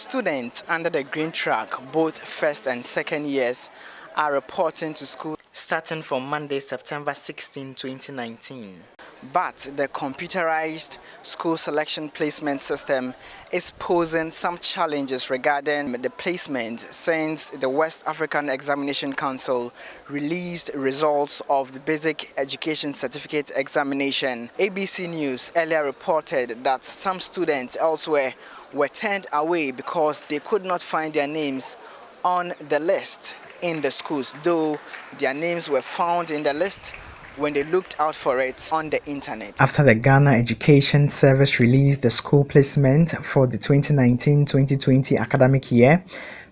Students under the green track, both first and second years, are reporting to school starting from Monday, September 16, 2019. But the computerized school selection placement system is posing some challenges regarding the placement since the West African Examination Council released results of the Basic Education Certificate examination. ABC News earlier reported that some students elsewhere were turned away because they could not find their names on the list in the schools, though their names were found in the list when they looked out for it on the internet. After the Ghana Education Service released the school placement for the 2019-2020 academic year,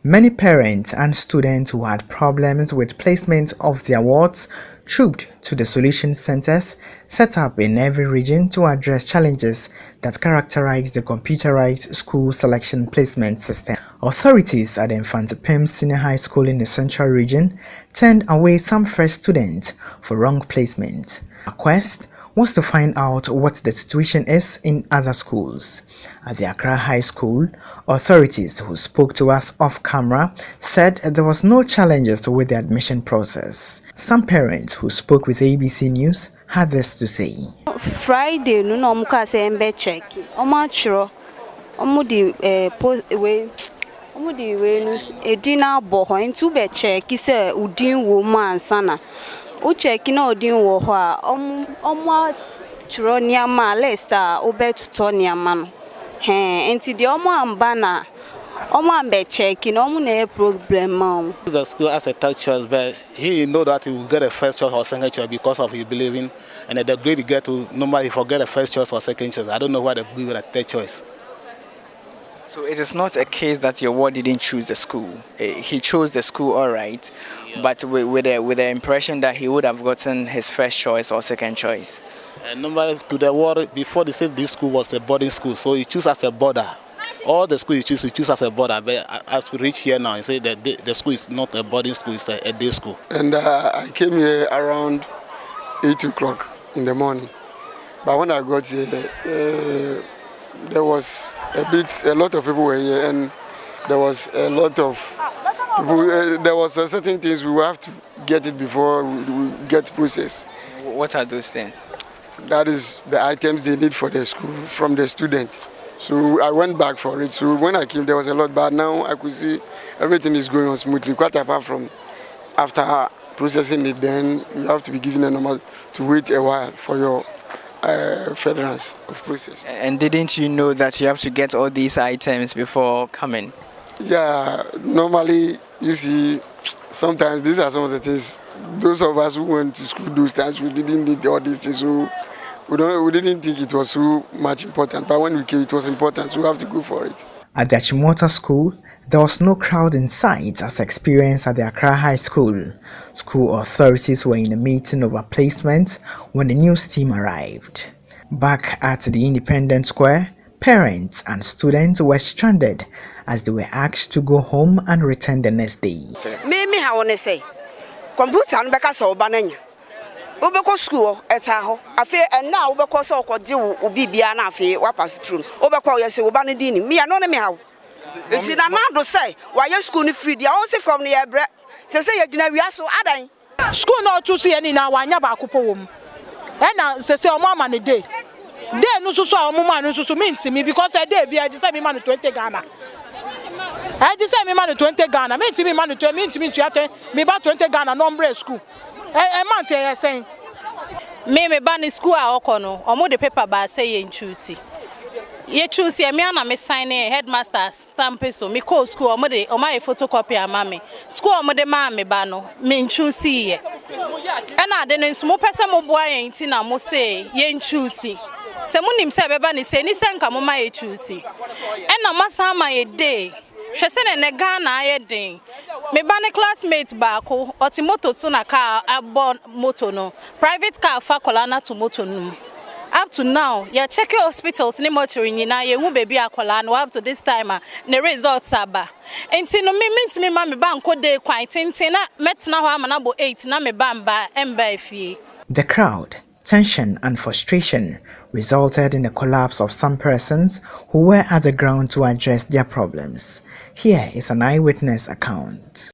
many parents and students who had problems with placement of their wards trooped to the solution centers set up in every region to address challenges that characterize the computerized school selection placement system. Authorities at the Infante Pim Senior High School in the Central Region turned away some first students for wrong placement. Our quest was to find out what the situation is in other schools. At the Accra High School, authorities who spoke to us off camera said there was no challenges with the admission process. Some parents who spoke with ABC News had this to say. Friday, no muka se embe check. Omo chiro. Omo di we. Omo di we no edina bo ho ntu be check se udin wo man sana. O check na odin wo ho a omo chiro niama lesta obetuto niama no. Enti di omo amba na omo ambe check no omo na problem. The school as a third choice, but he know that he will get a first choice or second choice because of his believing, and the grade he get to normally forget a first choice or second choice. I don't know why they give it a third choice. So it is not a case that your ward didn't choose the school. He chose the school, all right, yeah. But with the impression that he would have gotten his first choice or second choice. Normally to the ward before they said this school was a boarding school, so he chose as a boarder. All the school he choose as a boarder, but as we reach here now, he say that the school is not a boarding school, it's a day school. And I came here around 8 o'clock in the morning. But when I got here, there was a lot of people were here, and there was a lot of people, there was a certain things we will have to get it before we get processed. What are those things? That is the items they need for the school from the student. So I went back for it. So when I came, there was a lot, but now I could see everything is going on smoothly. Quite apart from after processing it, then you have to be given a normal to wait a while for your furtherance of process. And didn't you know that you have to get all these items before coming? Yeah, normally you see, sometimes these are some of the things. Those of us who went to school those times, we didn't need all these things. So we didn't think it was so much important, but when we came, it was important, so we have to go for it. At the Achimota School, there was no crowd in sight as experienced at the Accra High School. School authorities were in a meeting over placement when the news team arrived. Back at the Independent Square, parents and students were stranded as they were asked to go home and return the next day. Me, I want to say, computer and Becca so banana. Ubeko school etaho afi na ubeko so okoje wo bibia na afi wa pass through ubeko yesi wo ba ne din me no ne me hawo enti na do say wa ye school ni free dia on say from the ebre say ye gina wi aso adan school no to so ye ni na wa nya ba kopo wo mu e na say o ma ne day no so o mo ma no so me ntimi because e day bi e say me ma no 20 Ghana e say me ma no 20 Ghana me ntimi ma no 20 me ntimi tuate me ba 20 Ghana number school month here saying me ban school a okono omo the paper ba say ye choose me na me sign headmaster stamp so me call school omo de o my photocopy ama me school omo de ma me ba no me choose ye e na de no nso mo pese mo boa ye nti na mo say ye choose se mo nim se be ba ni se nka mo ma ye choose e na masa ma ye day hwese ne Ghana aye den me ba ne classmate baako otimoto to na car abon moto no private car fa kolana to moto no up to now ya check hospitals ni mortuary nyina ye hu baby akola no up to this time ne results aba enti no me ma me ba nko dey kwan tintin na metna ho ama na bo 8 na me ba mba emba afie. The crowd, tension and frustration resulted in the collapse of some persons who were at the ground to address their problems. Here is an eyewitness account.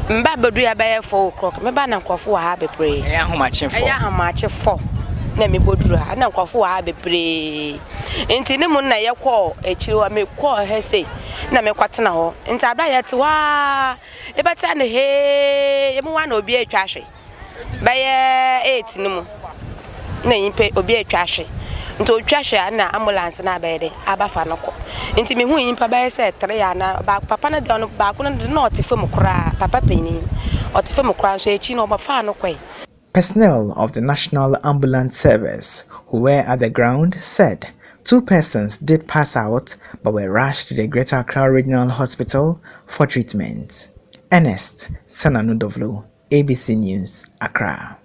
Mba bedu ya baye 4 o'clock. Meba na nkwafo wa ha bebre. Eya homache 4. Eya homache 4. Na me boduru ha na nkwafo wa ha bebre. Nti ne mu na ye kọ ekiri wa me kọ he sei. Na me kwatena ho. Nti abra ye te wa e beta ne he ye mu wa na obi atwa hwe. Baye 8 ne mu. Na yimpe obi atwa hwe. Nti otwa hwe na ambulance na baye abafa no kọ. Nti me hu yimpa baye se 3 ya na ba papa na de no ba ko na otifem kura papa peni otifem kura so echi na obafa no kwai. Personnel of the National Ambulance Service who were at the ground said 2 persons did pass out but were rushed to the Greater Accra Regional Hospital for treatment. Ernest Sananudovlu, ABC News, Accra.